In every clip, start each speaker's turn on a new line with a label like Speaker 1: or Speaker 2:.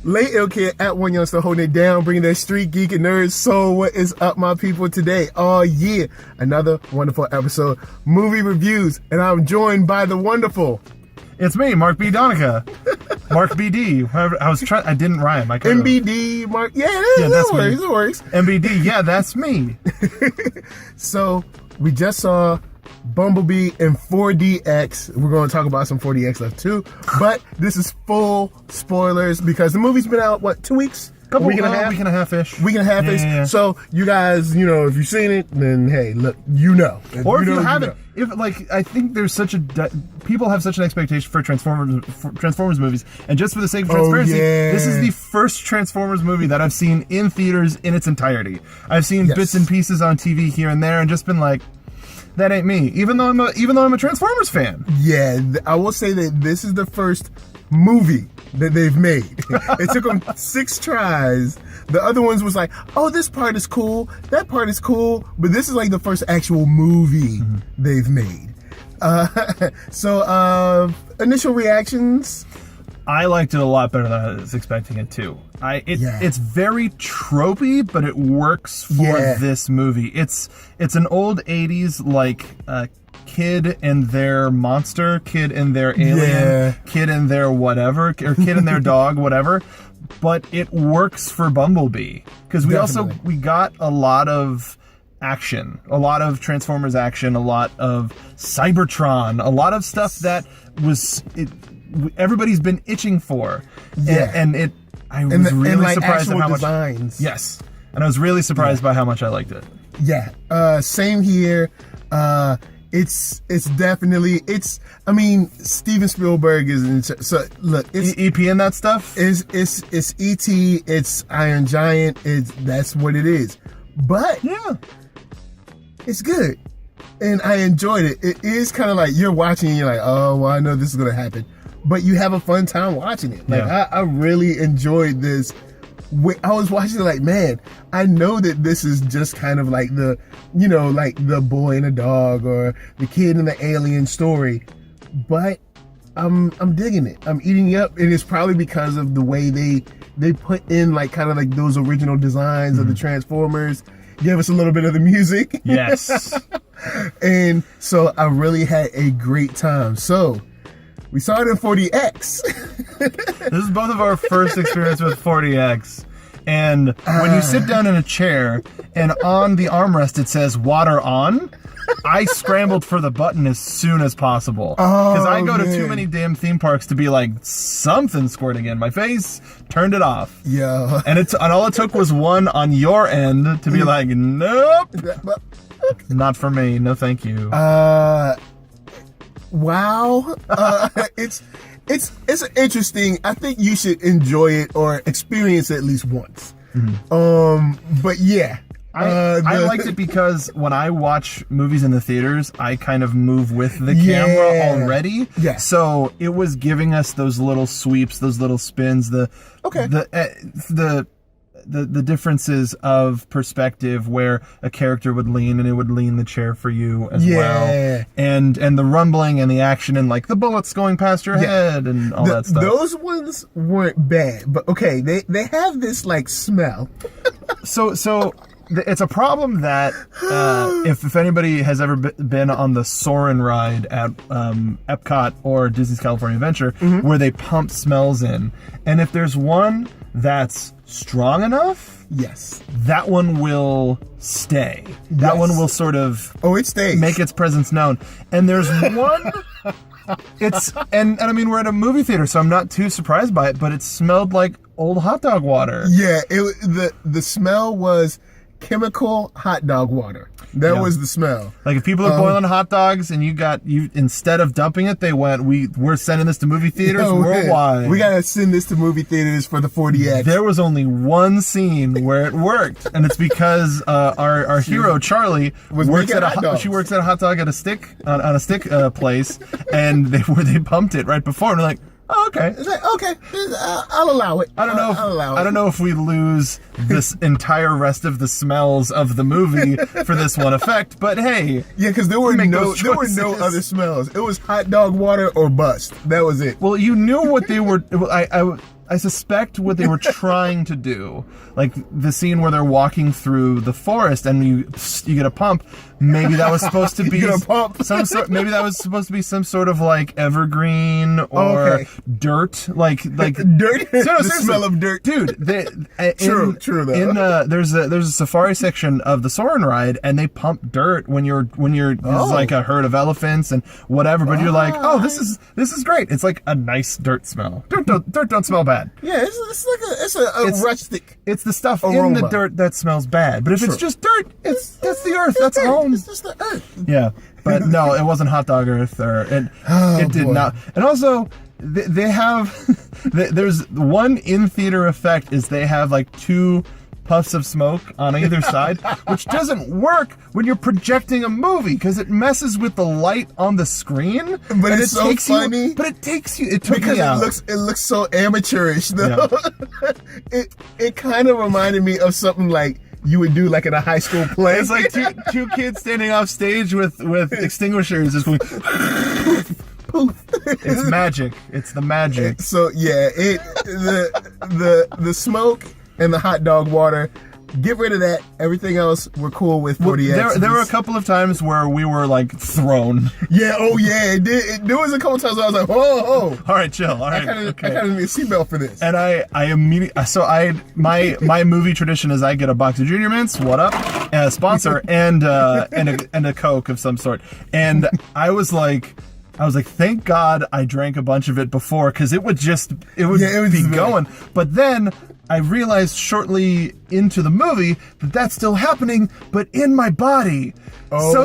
Speaker 1: Late Ill Kid at OneYoungsta holding it down, bringing that street geek and nerd soul. What is up, my people, today? Oh, yeah. Another wonderful episode. Movie reviews. And I'm joined by the wonderful...
Speaker 2: It's me, Mark B DONICA. Mark BD. I didn't rhyme.
Speaker 1: MBD, Mark. Yeah, that works.
Speaker 2: MBD, yeah, that's me.
Speaker 1: So, we just saw Bumblebee in 4DX. We're going to talk about some 4DX stuff too. But this is full spoilers because the movie's been out, what, 2 weeks?
Speaker 2: Week and a half-ish.
Speaker 1: Yeah. So, you guys, you know, if you've seen it, then, hey, look, you know.
Speaker 2: Or if you haven't, I think there's people have such an expectation for Transformers movies, and just for the sake of transparency, this is the first Transformers movie that I've seen in theaters in its entirety. I've seen bits and pieces on TV here and there, and just been like, that ain't me. Even though I'm a Transformers fan.
Speaker 1: Yeah, I will say that this is the first movie that they've made. It took them 6 tries. The other ones was like, oh, this part is cool, that part is cool, but this is like the first actual movie they've made. So initial reactions?
Speaker 2: I liked it a lot better than I was expecting it to. It's very tropey, but it works for this movie. It's an old 80s like kid and their monster, kid and their alien, kid and their whatever, or kid and their dog, whatever. But it works for Bumblebee because we got a lot of action, a lot of Transformers action, a lot of Cybertron, a lot of stuff that everybody's been itching for. I was really surprised at how much
Speaker 1: designs.
Speaker 2: Yes, and I was really surprised by how much I liked it.
Speaker 1: Yeah, same here. It's definitely, I mean, Steven Spielberg is so look, it's
Speaker 2: EP and that stuff.
Speaker 1: It's E.T., it's Iron Giant, that's what it is. But yeah, it's good. And I enjoyed it. It is kind of like you're watching and you're like, oh, well, I know this is gonna happen. But you have a fun time watching it. Like I really enjoyed this. I was watching it like, man, I know that this is just kind of like the, you know, like the boy and a dog or the kid and the alien story, but I'm digging it. I'm eating it up, and it's probably because of the way they put in like kind of like those original designs of the Transformers. Give us a little bit of the music.
Speaker 2: Yes.
Speaker 1: And so I really had a great time. So we saw it in 4DX.
Speaker 2: This is both of our first experience with 4DX. And when you sit down in a chair and on the armrest it says water on, I scrambled for the button as soon as possible. Because I go to too many damn theme parks to be like, something squirting in my face, turned it off.
Speaker 1: Yeah.
Speaker 2: And all it took was one on your end to be like, nope. Not for me. No, thank you.
Speaker 1: Wow. It's interesting. I think you should enjoy it or experience it at least once. But yeah.
Speaker 2: I liked it because when I watch movies in the theaters, I kind of move with the camera already. Yeah. So it was giving us those little sweeps, those little spins, the differences of perspective where a character would lean and it would lean the chair for you as well. And the rumbling and the action and like the bullets going past your head and all that stuff. Those
Speaker 1: ones weren't bad, but okay, they have this like smell.
Speaker 2: So it's a problem that if anybody has ever been on the Soarin' ride at Epcot or Disney's California Adventure, where they pump smells in, and if there's one that's strong enough, that one will stay. That one will sort of
Speaker 1: it stays.
Speaker 2: Make its presence known. And there's one. And I mean, we're at a movie theater, so I'm not too surprised by it, but it smelled like old hot dog water.
Speaker 1: Yeah, the smell was chemical hot dog water. That was the smell.
Speaker 2: Like if people are boiling hot dogs and you instead of dumping it, they went, we're sending this to movie theaters worldwide.
Speaker 1: We gotta send this to movie theaters for the 4DX.
Speaker 2: There was only one scene where it worked, and it's because our hero Charlie works at a hot dog at a stick on a stick place, and they pumped it right before, and they're like, oh, okay.
Speaker 1: It's like, okay, I'll allow it.
Speaker 2: I don't know if we lose this entire rest of the smells of the movie for this one effect, but hey.
Speaker 1: Yeah, because there were no other smells. It was hot dog water or bust. That was it.
Speaker 2: Well, you knew what they were. I suspect what they were trying to do, like the scene where they're walking through the forest and you get a pump. Maybe that was supposed to be some sort. Maybe that was supposed to be some sort of like evergreen or dirt, like
Speaker 1: dirt. The smell of dirt,
Speaker 2: dude. True.
Speaker 1: Though.
Speaker 2: There's a safari section of the Soarin' ride, and they pump dirt when you're there's like a herd of elephants and whatever. But you're like, oh, this is great. It's like a nice dirt smell. Dirt don't smell bad.
Speaker 1: Yeah, it's a rustic.
Speaker 2: It's the stuff
Speaker 1: aroma
Speaker 2: in the dirt that smells bad. But if it's just dirt, that's the earth. That's home.
Speaker 1: It's just the earth.
Speaker 2: Yeah, but no, it wasn't hot dog earth, it did not. And also, they have there's one in theater effect is they have like 2 puffs of smoke on either side, which doesn't work when you're projecting a movie because it messes with the light on the screen.
Speaker 1: But it's so funny.
Speaker 2: It took me out.
Speaker 1: It looks so amateurish though. Yeah. It kind of reminded me of something like you would do like in a high school play.
Speaker 2: It's like two kids standing off stage with extinguishers just going poof. It's magic. It's the magic.
Speaker 1: So yeah, the smoke and the hot dog water, get rid of that. Everything else we're cool with for the Exodus.
Speaker 2: There were a couple of times where we were like thrown.
Speaker 1: Yeah, there was a couple times where I was like, whoa.
Speaker 2: All right, chill. All right,
Speaker 1: I kind of need a seatbelt for this.
Speaker 2: And I immediately, my movie tradition is I get a box of Junior Mints, what up, and a sponsor, and a Coke of some sort. And I was like, thank God I drank a bunch of it before, because it would be going. But then I realized shortly into the movie that that's still happening, but in my body.
Speaker 1: Oh,
Speaker 2: so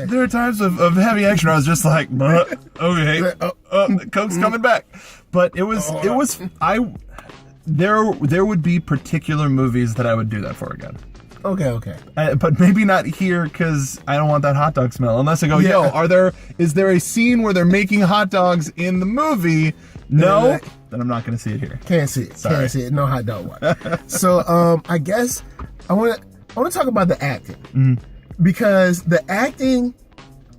Speaker 2: there were times of heavy action where I was just like, okay, the Coke's coming back. But there would be particular movies that I would do that for again.
Speaker 1: Okay.
Speaker 2: But maybe not here because I don't want that hot dog smell. Unless I go, is there a scene where they're making hot dogs in the movie? No, then I'm not going to see it here.
Speaker 1: Can't see it.
Speaker 2: Sorry.
Speaker 1: Can't see it. No hot dog water. So I guess I want to talk about the acting because the acting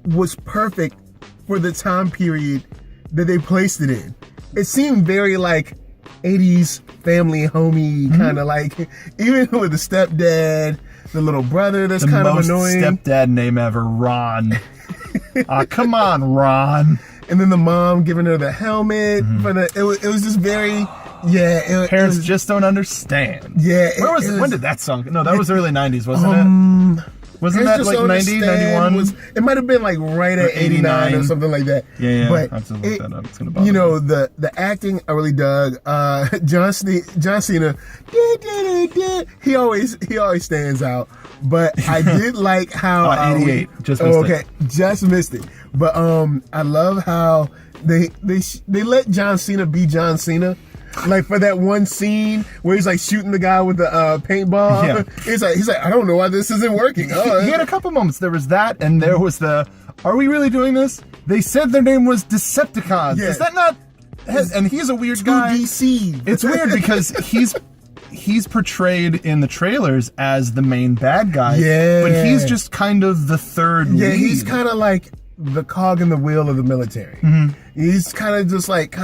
Speaker 1: was perfect for the time period that they placed it in. It seemed very like 80s family homey kind of like, even with the stepdad, the little brother that's kind of annoying.
Speaker 2: The most stepdad name ever, Ron. Come on, Ron.
Speaker 1: And then the mom giving her the helmet. But it was just very,
Speaker 2: parents just don't understand.
Speaker 1: Yeah.
Speaker 2: When did that song? No, that was early 90s, wasn't it? Wasn't that like 90, 91?
Speaker 1: It might have been like right at 89 or something like that.
Speaker 2: Yeah.
Speaker 1: But
Speaker 2: I have to look that up. It's gonna bother me.
Speaker 1: The acting I really dug. John Cena, he always stands out. But I did like how
Speaker 2: 88. Just missed it.
Speaker 1: Just missed it. But I love how they let John Cena be John Cena. Like for that one scene where he's like shooting the guy with the paintball. Yeah. He's like, I don't know why this isn't working.
Speaker 2: He had a couple moments. There was that, and there was are we really doing this? They said their name was Decepticons. Yeah. Is that not? And he's a weird guy.
Speaker 1: DC.
Speaker 2: It's weird because he's portrayed in the trailers as the main bad guy. Yeah. But he's just kind of the third lead.
Speaker 1: Yeah, he's kind of like the cog in the wheel of the military. He's kind of just like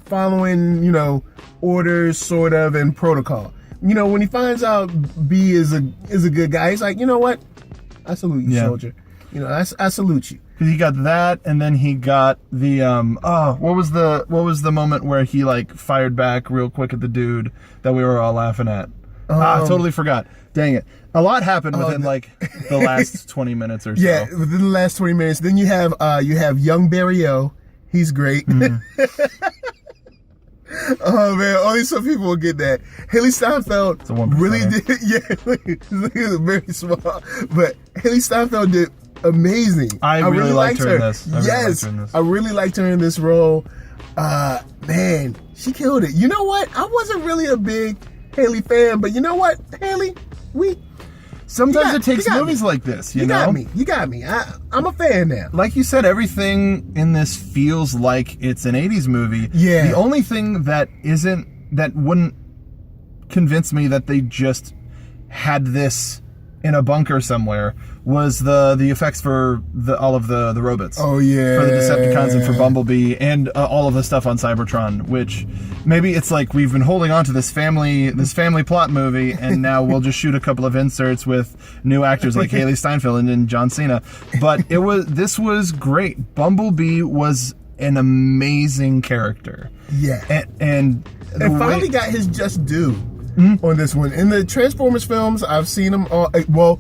Speaker 1: following, orders sort of and protocol. When he finds out B is a good guy, he's like, you know what? I salute you, soldier. I salute you.
Speaker 2: Because he got that, and then he got the what was the moment where he like fired back real quick at the dude that we were all laughing at? I totally forgot. Dang it. A lot happened within the last 20 minutes or so.
Speaker 1: Yeah, within the last 20 minutes. Then you have young Barry O. He's great. Oh man, only some people will get that. Hailee Steinfeld really did. Yeah, he's very small, but Hailee Steinfeld did amazing.
Speaker 2: I really liked her in this.
Speaker 1: I really liked her in this role. Man, she killed it. You know what? I wasn't really a big Hailee fan, but you know what, Hailee,
Speaker 2: sometimes it takes movies like this, you know?
Speaker 1: You got me. I'm a fan now.
Speaker 2: Like you said, everything in this feels like it's an 80s movie.
Speaker 1: Yeah.
Speaker 2: The only thing that wouldn't convince me that they just had this in a bunker somewhere was the effects for all of the robots.
Speaker 1: Oh yeah,
Speaker 2: for the Decepticons and for Bumblebee and all of the stuff on Cybertron. Which maybe it's like we've been holding on to this family plot movie, and now we'll just shoot a couple of inserts with new actors like Hailee Steinfeld and John Cena. But this was great. Bumblebee was an amazing character.
Speaker 1: Yeah,
Speaker 2: and
Speaker 1: finally got his just due on this one. In the Transformers films, I've seen them all. Well,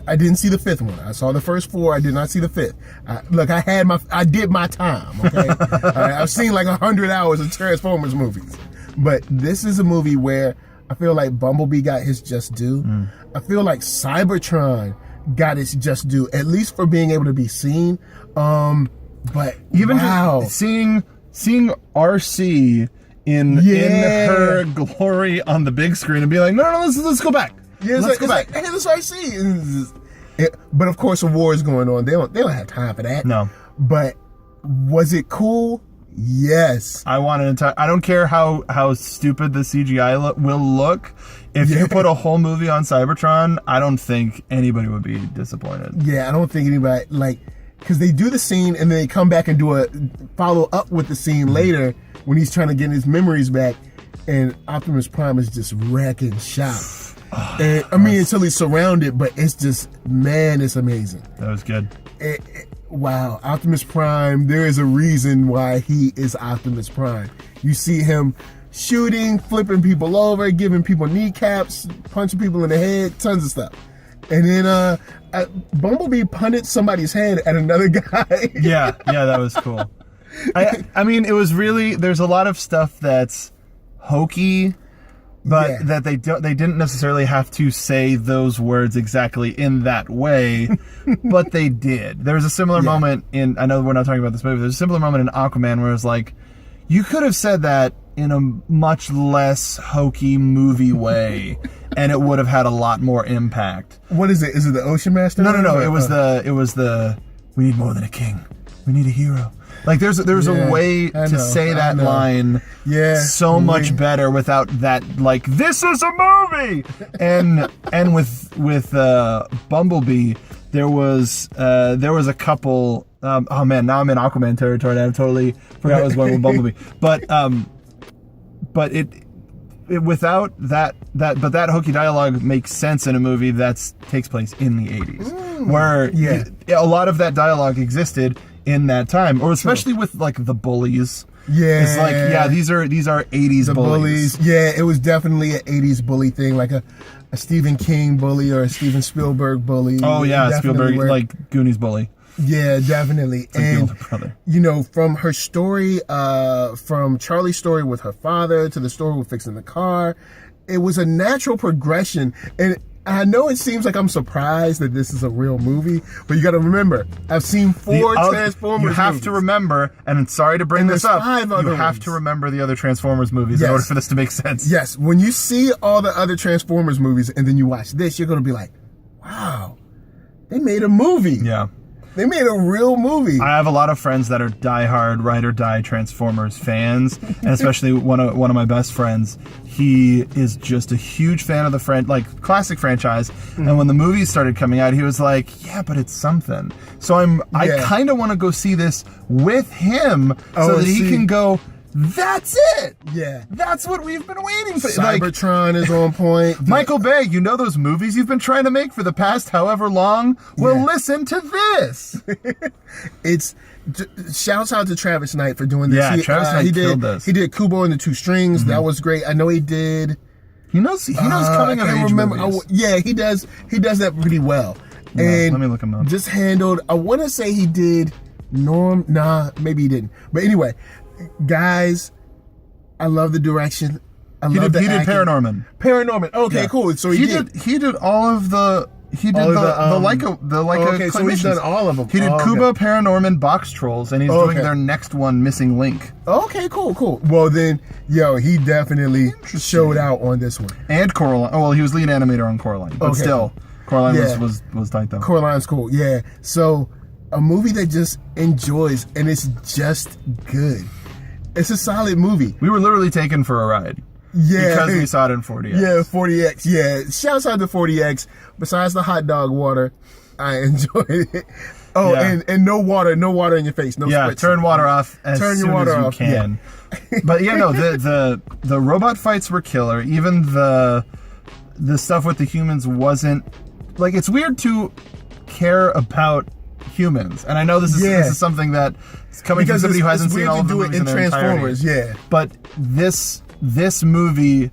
Speaker 1: I didn't see the fifth one. I saw the first four. I did not see the fifth. Look, I did my time. Okay, I've seen like 100 hours of Transformers movies, but this is a movie where I feel like Bumblebee got his just due. I feel like Cybertron got its just due, at least for being able to be seen. But
Speaker 2: even
Speaker 1: just
Speaker 2: seeing RC in her glory on the big screen and be like, no, let's go back.
Speaker 1: Yeah, let's go back. Hey, let's RC. But of course, a war is going on. They don't have time for that.
Speaker 2: No.
Speaker 1: But was it cool? Yes.
Speaker 2: I don't care how stupid the CGI will look. If you put a whole movie on Cybertron, I don't think anybody would be disappointed.
Speaker 1: Yeah, I don't think anybody, because they do the scene and then they come back and do a follow up with the scene later when he's trying to get his memories back, and Optimus Prime is just wrecking shop. And, until he's surrounded, but it's just, man, it's amazing.
Speaker 2: That was good.
Speaker 1: Wow, Optimus Prime, there is a reason why he is Optimus Prime. You see him shooting, flipping people over, giving people kneecaps, punching people in the head, tons of stuff. And then Bumblebee punted somebody's head at another guy.
Speaker 2: yeah, that was cool. I mean, it was really, there's a lot of stuff that's hokey, but that they didn't necessarily have to say those words exactly in that way, but they did. There was a similar moment I know we're not talking about this movie, there's a similar moment in Aquaman where it was like, you could have said that in a much less hokey movie way, and it would have had a lot more impact.
Speaker 1: What is it? Is it the Ocean Master?
Speaker 2: No. It was the we need more than a king. We need a hero. Like there's a way to say that line so much better without that, like, this is a movie. And with Bumblebee, there was a couple oh man, now I'm in Aquaman territory. I totally forgot I was going with Bumblebee. But it without that hokey dialogue makes sense in a movie that takes place in the 80s, where a lot of that dialogue existed in that time, or especially with like the bullies. Yeah, it's like these are 80s the bullies.
Speaker 1: Yeah, it was definitely an 80s bully thing, like a Stephen King bully or a Steven Spielberg bully.
Speaker 2: Oh yeah, Spielberg like Goonies bully.
Speaker 1: Yeah, definitely.
Speaker 2: It's like the older brother.
Speaker 1: You know, from her story, from Charlie's story with her father to the story with fixing the car, it was a natural progression. And I know it seems like I'm surprised that this is a real movie, but you got to remember, I've seen 4 Transformers
Speaker 2: You have
Speaker 1: movies.
Speaker 2: to remember, and sorry to bring this up, you have to remember the other Transformers movies in order for this to make sense.
Speaker 1: Yes, when you see all the other Transformers movies and then you watch this, you're going to be like, wow, they made a movie.
Speaker 2: Yeah.
Speaker 1: They made a real movie.
Speaker 2: I have a lot of friends that are diehard ride or die Transformers fans, and especially one of my best friends. He is just a huge fan of the classic franchise. And when the movies started coming out, he was like, "Yeah, but it's something." So I kind of want to go see this with him so that he can go, "That's it.
Speaker 1: Yeah.
Speaker 2: That's what we've been waiting for."
Speaker 1: Cybertron is on point.
Speaker 2: Michael Bay, you know those movies you've been trying to make for the past however long? Well, listen to this.
Speaker 1: It's shouts out to Travis Knight for doing this.
Speaker 2: Yeah, Travis Knight killed this.
Speaker 1: He did Kubo and the Two Strings. That was great. I know he did.
Speaker 2: He knows coming of age movies.
Speaker 1: He does that pretty well.
Speaker 2: Yeah,
Speaker 1: and
Speaker 2: let me look him up.
Speaker 1: Just handled. I want to say he did Norm. Nah, maybe he didn't. But anyway. Guys, I love the direction. He did
Speaker 2: Paranorman.
Speaker 1: Paranorman. Okay, cool. So he
Speaker 2: did all of the. He did the Leica.
Speaker 1: Okay, so he's done all of them.
Speaker 2: He did Kubo, Paranorman, Box Trolls, and he's doing their next one, Missing Link.
Speaker 1: Okay, cool. Well then, he definitely showed out on this one.
Speaker 2: And Coraline. Oh well, he was lead animator on Coraline, but still, Coraline was tight though.
Speaker 1: Coraline's cool. Yeah. So a movie that just enjoys, and it's just good. It's a solid movie.
Speaker 2: We were literally taken for a ride. because we saw it in 40X.
Speaker 1: Yeah, 40X. Yeah, shouts out to 40X. Besides the hot dog water, I enjoyed it. Oh, and no water in your face. No spritzing.
Speaker 2: Turn water off as soon as you can. Yeah. But the robot fights were killer. Even the stuff with the humans wasn't like, it's weird to care about humans, and I know this is something that is coming from somebody who hasn't seen all of the movies in their
Speaker 1: Transformers.
Speaker 2: Entirety. But this movie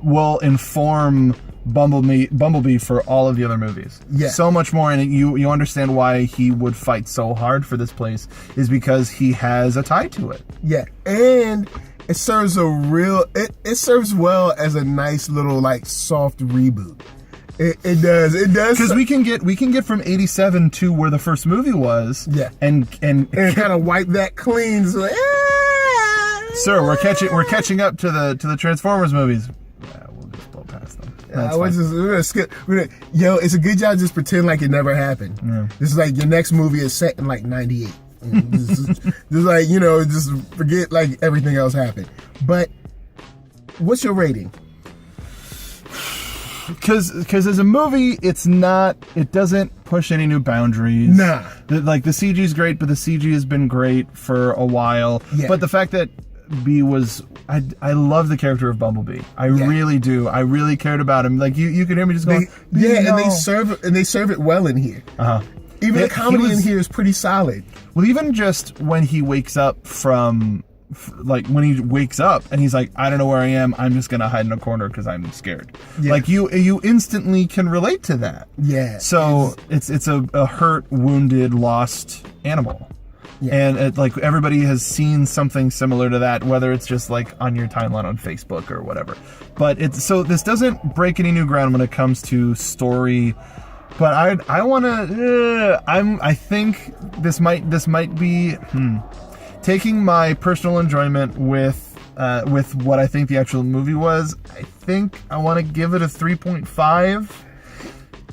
Speaker 2: will inform Bumblebee for all of the other movies. Yeah. So much more, and you understand why he would fight so hard for this place is because he has a tie to it. Yeah. And it serves it serves well as a nice little like soft reboot. It does. Because we can get from 87 to where the first movie was. Yeah. And kind
Speaker 1: of wipe that clean. So like,
Speaker 2: sir, we're catching up to the Transformers movies. Yeah, we'll just blow past them.
Speaker 1: We're gonna skip. Yo, it's a good job just pretend like it never happened. Yeah. This is like your next movie is set in like 98. just like, just forget like everything else happened. But what's your rating?
Speaker 2: Because as a movie, it doesn't push any new boundaries.
Speaker 1: Nah.
Speaker 2: The CG is great, but the CG has been great for a while. Yeah. But the fact that I love the character of Bumblebee. I really do. I really cared about him. Like you can hear me just going,
Speaker 1: and they serve it well in here. Even the comedy in here is pretty solid.
Speaker 2: Well, even just when he wakes up when he wakes up and he's like, I don't know where I am, I'm just gonna hide in a corner because I'm scared. Yeah. Like you instantly can relate to that. Yeah. So it's a hurt, wounded, lost animal. Yeah. And like everybody has seen something similar to that, whether it's just like on your timeline on Facebook or whatever. But this doesn't break any new ground when it comes to story. But I think this might be taking my personal enjoyment with what I think the actual movie was. I think I want to give it a 3.5.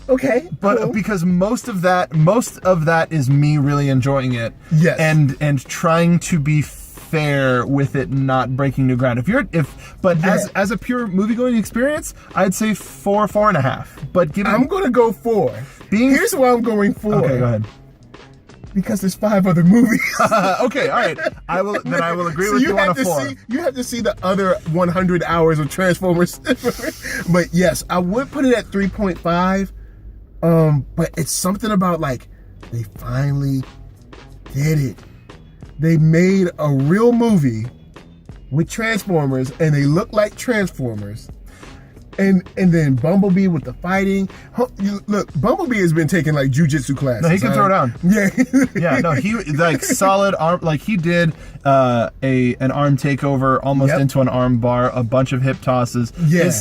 Speaker 1: Okay,
Speaker 2: but
Speaker 1: cool.
Speaker 2: Because most of that is me really enjoying it. Yes, and trying to be fair with it not breaking new ground. As a pure movie going experience, I'd say 4.5. But I'm
Speaker 1: gonna go 4. Here's why I'm going 4.
Speaker 2: Okay, go ahead.
Speaker 1: Because there's 5 other movies.
Speaker 2: Okay, all right. I will agree with you on a 4.
Speaker 1: You have to see the other 100 hours of Transformers. But yes, I would put it at 3.5. But it's something about like they finally did it. They made a real movie with Transformers, and they look like Transformers. And then Bumblebee with the fighting. Look, Bumblebee has been taking like jujitsu classes.
Speaker 2: No, he can throw down.
Speaker 1: Yeah.
Speaker 2: Yeah, no, he like solid arm. Like he did an arm takeover almost into an arm bar, a bunch of hip tosses. Yeah.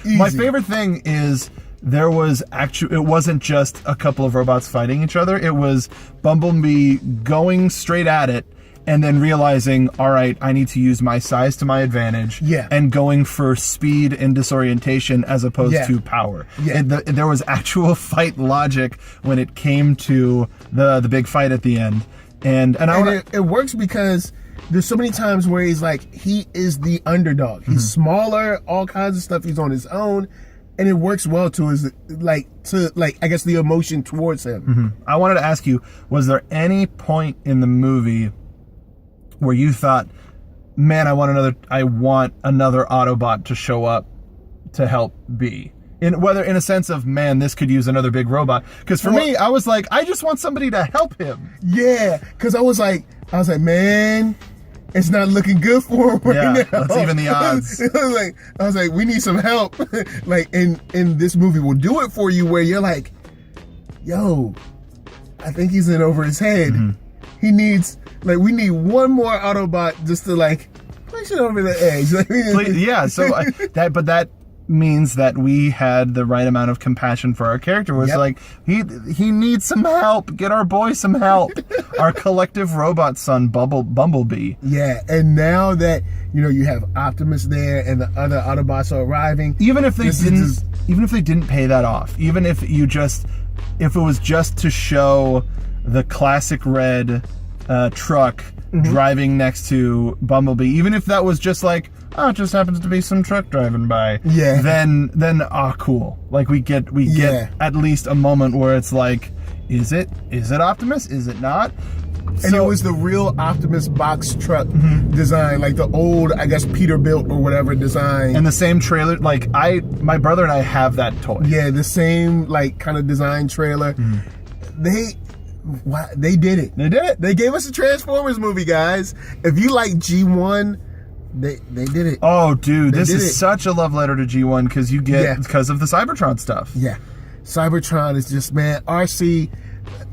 Speaker 2: My favorite thing is it wasn't just a couple of robots fighting each other. It was Bumblebee going straight at it and then realizing, all right, I need to use my size to my advantage, and going for speed and disorientation as opposed to power. Yeah. There was actual fight logic when it came to the big fight at the end. And
Speaker 1: it works because there's so many times where he's like, he is the underdog. He's smaller, all kinds of stuff. He's on his own. And it works well to I guess the emotion towards him.
Speaker 2: Mm-hmm. I wanted to ask you, was there any point in the movie where you thought, man, I want another Autobot to show up to help B? Whether in a sense of, man, this could use another big robot. Because for me, I was like, I just want somebody to help him.
Speaker 1: Yeah, because I was like, man, it's not looking good for him right now.
Speaker 2: Let's even the odds.
Speaker 1: I was like, we need some help. And this movie will do it for you, where you're like, yo, I think he's in over his head. Mm-hmm. He needs, we need one more Autobot just to push it over the edge.
Speaker 2: Yeah. So that means that we had the right amount of compassion for our character. Was like, he needs some help. Get our boy some help. Our collective robot son, Bumblebee.
Speaker 1: Yeah, and now that you have Optimus there and the other Autobots are arriving,
Speaker 2: even if they didn't pay that off, even if it was just to show the classic red truck driving next to Bumblebee, even if that was just like, oh, it just happens to be some truck driving by.
Speaker 1: Yeah.
Speaker 2: Then cool. Like we get at least a moment where it's like, is it Optimus? Is it not?
Speaker 1: And it was the real Optimus box truck design, like the old, I guess, Peterbilt or whatever design.
Speaker 2: And the same trailer, like my brother and I have that toy.
Speaker 1: Yeah, the same like kind of design trailer. They did it.
Speaker 2: They did it.
Speaker 1: They gave us a Transformers movie, guys. If you like G1, they did it.
Speaker 2: Oh, dude, this is such a love letter to G1 because you get because of the Cybertron stuff.
Speaker 1: Yeah, Cybertron is just, man, RC.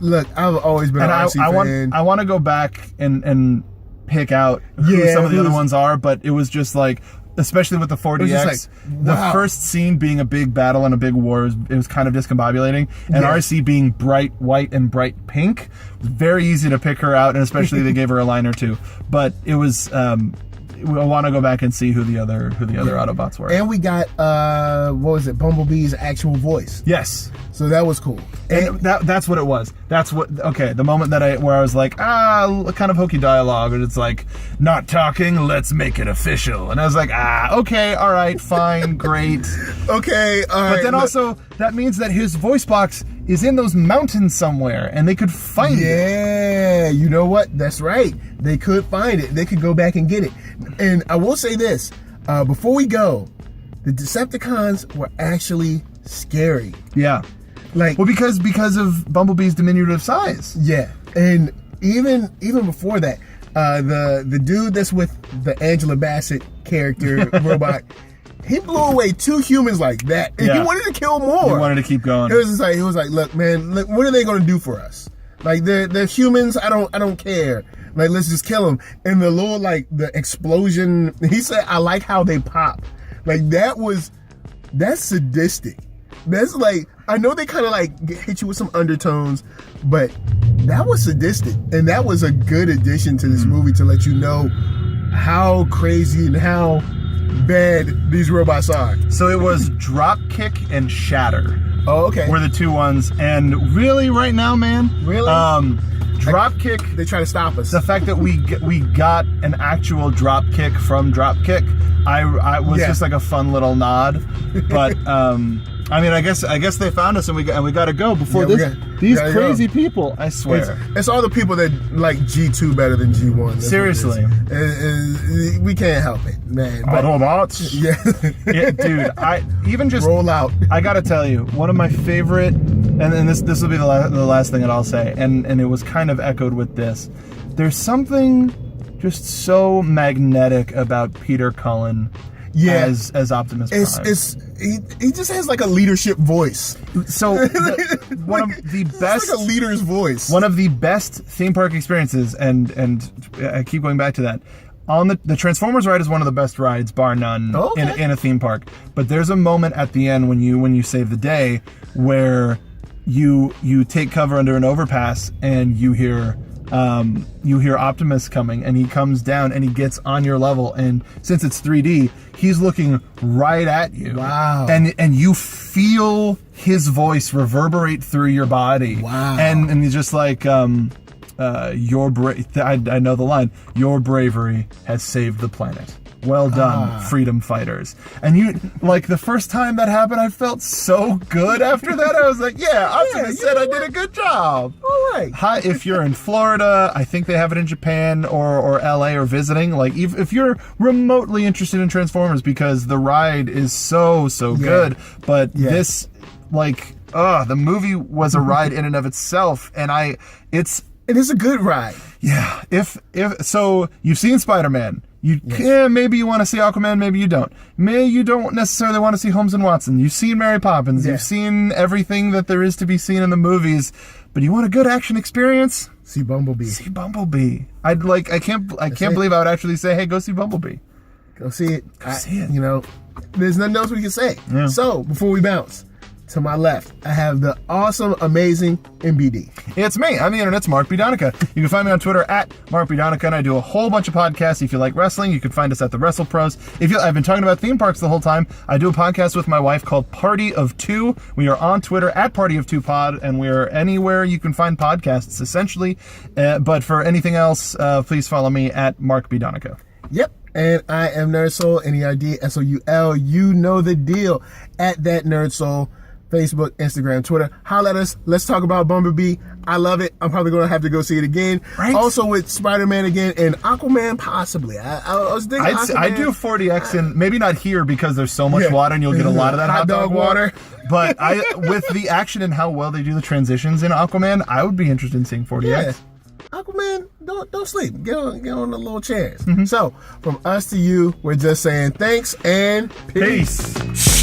Speaker 1: Look, I've always been an RC fan.
Speaker 2: I want to go back and pick out who some of the other ones are, but it was just like, especially with the 4DX,
Speaker 1: like,
Speaker 2: the first scene being a big battle and a big war, it was kind of discombobulating. And RC being bright white and bright pink, very easy to pick her out, and especially they gave her a line or two. But it was, I want to go back and see who the other Autobots were.
Speaker 1: And we got, what was it, Bumblebee's actual voice.
Speaker 2: Yes.
Speaker 1: So that was cool.
Speaker 2: And that's what it was. That's what, okay, the moment where I was like, kind of hokey dialogue, and it's like, not talking, let's make it official. And I was like, okay, all right, fine, great.
Speaker 1: Okay, all right.
Speaker 2: But then also, that means that his voice box is in those mountains somewhere, and they could find it.
Speaker 1: Yeah, you know what? That's right. They could find it. They could go back and get it. And I will say this, before we go, the Decepticons were actually scary.
Speaker 2: Yeah.
Speaker 1: Like,
Speaker 2: well, because of Bumblebee's diminutive size.
Speaker 1: Yeah, and even before that, the dude that's with the Angela Bassett character robot, he blew away 2 humans like that, and he wanted to kill more.
Speaker 2: He wanted to keep going.
Speaker 1: It was just like, he was like, look, man, look, what are they going to do for us? Like, they're humans. I don't care. Like, let's just kill them. And the little, like, the explosion. He said, I like how they pop. Like, that's sadistic. That's like, I know they kind of like hit you with some undertones, but that was sadistic. And that was a good addition to this movie to let you know how crazy and how bad these robots are.
Speaker 2: So it was Drop Kick and Shatter.
Speaker 1: Oh, okay.
Speaker 2: Were the 2 ones. And really, right now, man.
Speaker 1: Really?
Speaker 2: Drop Kick.
Speaker 1: They try to stop us.
Speaker 2: The fact that we got an actual drop kick from Drop Kick, I was just like a fun little nod. But I mean, I guess they found us, and we got to go before these crazy people. I swear,
Speaker 1: it's all the people that like G2 better than G1. That's
Speaker 2: seriously,
Speaker 1: we can't help it, man.
Speaker 2: Autobots, yeah, dude. I even just
Speaker 1: roll out.
Speaker 2: I gotta tell you, one of my favorite, and this will be the last thing that I'll say, and it was kind of echoed with this. There's something just so magnetic about Peter Cullen. Yeah, as Optimus Prime.
Speaker 1: He just has like a leadership voice.
Speaker 2: So one of the best,
Speaker 1: like a leader's voice.
Speaker 2: One of the best theme park experiences, and I keep going back to that. On the Transformers ride is one of the best rides, bar none, in a theme park. But there's a moment at the end when you save the day where you take cover under an overpass and you hear Optimus coming, and he comes down and he gets on your level, and since it's 3D, he's looking right at you.
Speaker 1: Wow.
Speaker 2: And you feel his voice reverberate through your body.
Speaker 1: Wow.
Speaker 2: And he's just like, I know the line, your bravery has saved the planet. Well done, freedom fighters. And you, like, the first time that happened, I felt so good after that. I was like, Optimus said I did a good job.
Speaker 1: All right.
Speaker 2: Hi, if you're in Florida, I think they have it in Japan or LA or visiting. Like, if you're remotely interested in Transformers, because the ride is so good. But this, like, the movie was a ride in and of itself. And it is
Speaker 1: a good ride.
Speaker 2: Yeah. If so, you've seen Spider-Man. Maybe you want to see Aquaman, maybe you don't. Maybe you don't necessarily want to see Holmes and Watson. You've seen Mary Poppins. You've seen everything that there is to be seen in the movies. But you want a good action experience?
Speaker 1: See Bumblebee.
Speaker 2: See Bumblebee. I can't believe I would actually say, hey, go see Bumblebee.
Speaker 1: Go see it.
Speaker 2: Go see it.
Speaker 1: You know, there's nothing else we can say.
Speaker 2: Yeah.
Speaker 1: So before we bounce, To my left, I have the awesome, amazing MBD.
Speaker 2: It's me. I'm the internet's Mark B DONICA. You can find me on Twitter at Mark B DONICA, and I do a whole bunch of podcasts. If you like wrestling, you can find us at the Wrestle Pros. I've been talking about theme parks the whole time. I do a podcast with my wife called Party of Two. We are on Twitter at Party of Two Pod, and we are anywhere you can find podcasts, essentially. But for anything else, please follow me at Mark B DONICA.
Speaker 1: Yep. And I am NERDSoul, NERDSoul. You know the deal. At ThatNERDSoul. Facebook, Instagram, Twitter. Holla at us. Let's talk about Bumblebee. I love it. I'm probably going to have to go see it again. Right? Also with Spider-Man again and Aquaman possibly. I was thinking
Speaker 2: I'd do 40X and maybe not here because there's so much water and you'll get a lot of that hot dog water. But with the action and how well they do the transitions in Aquaman, I would be interested in seeing 40X.
Speaker 1: Yeah. Aquaman, don't sleep. Get on the little chairs. Mm-hmm. So from us to you, we're just saying thanks and peace.